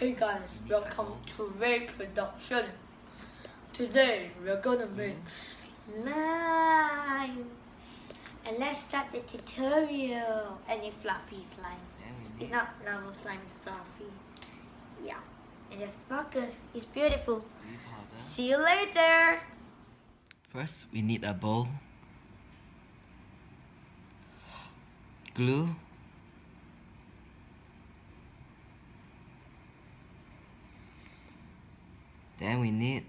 Hey guys, welcome to Ray Production. Today we're gonna make slime. And let's start the tutorial. And it's fluffy slime. It's not normal slime, it's fluffy. Yeah. And it's focus. It's beautiful. See you later. First, we need a bowl, glue, then we need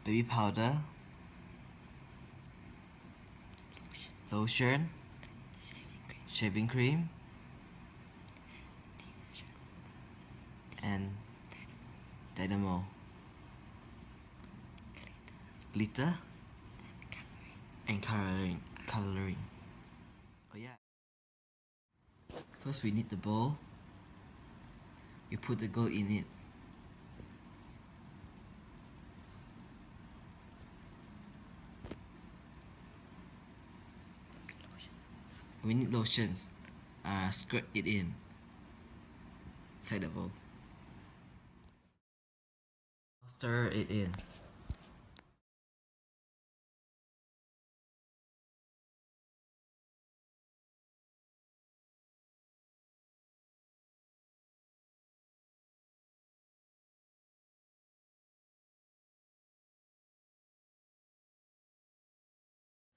baby powder, lotion, shaving cream, and dynamo, glitter, and coloring. Oh yeah. First we need the bowl. We put the gold in it. We need lotions. Squirt it inside the bowl. Stir it in.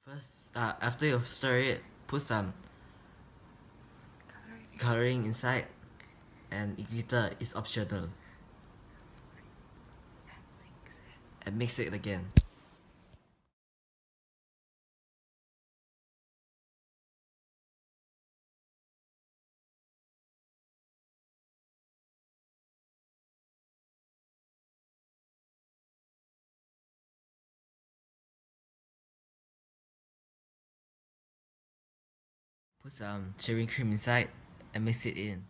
First, after you stir it, put some coloring inside, and glitter is optional. And mix it again. Put some shaving cream inside and mix it in.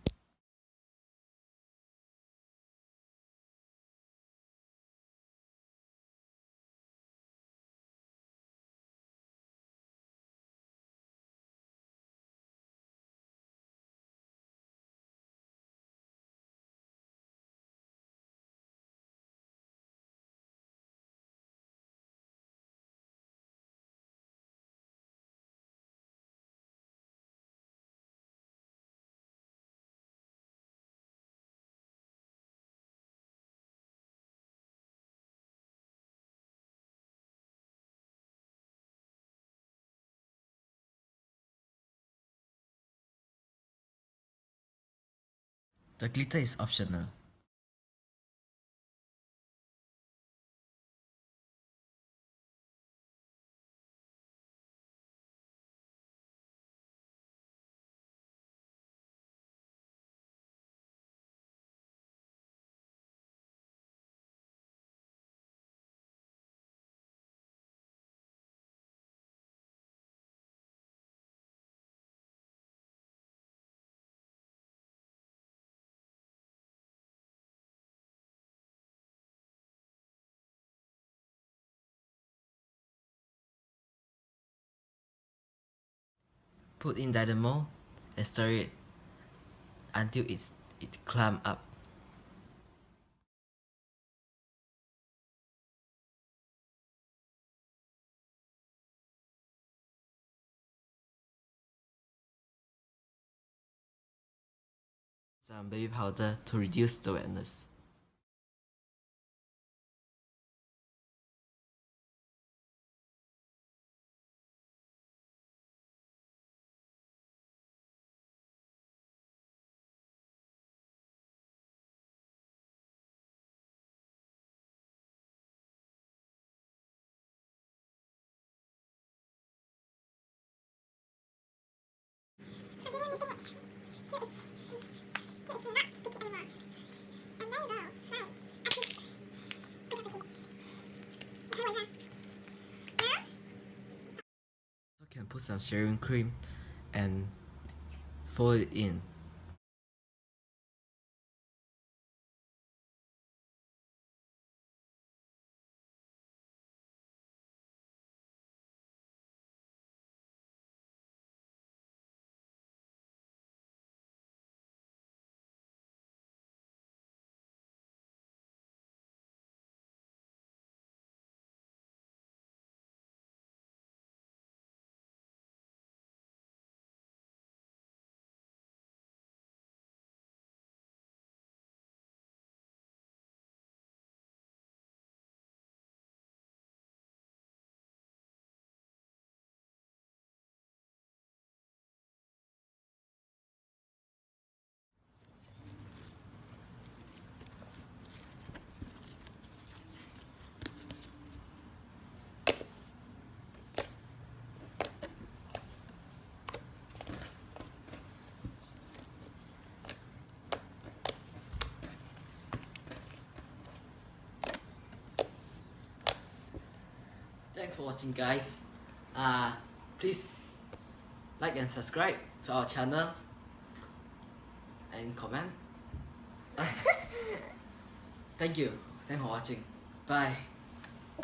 The glitter is optional. Put in dynamo and stir it until it clamp up. Some baby powder to reduce the wetness. Also can put some shaving cream and fold it in. Thanks for watching, guys. Please like and subscribe to our channel and comment us. Thank you. Thanks for watching. Bye.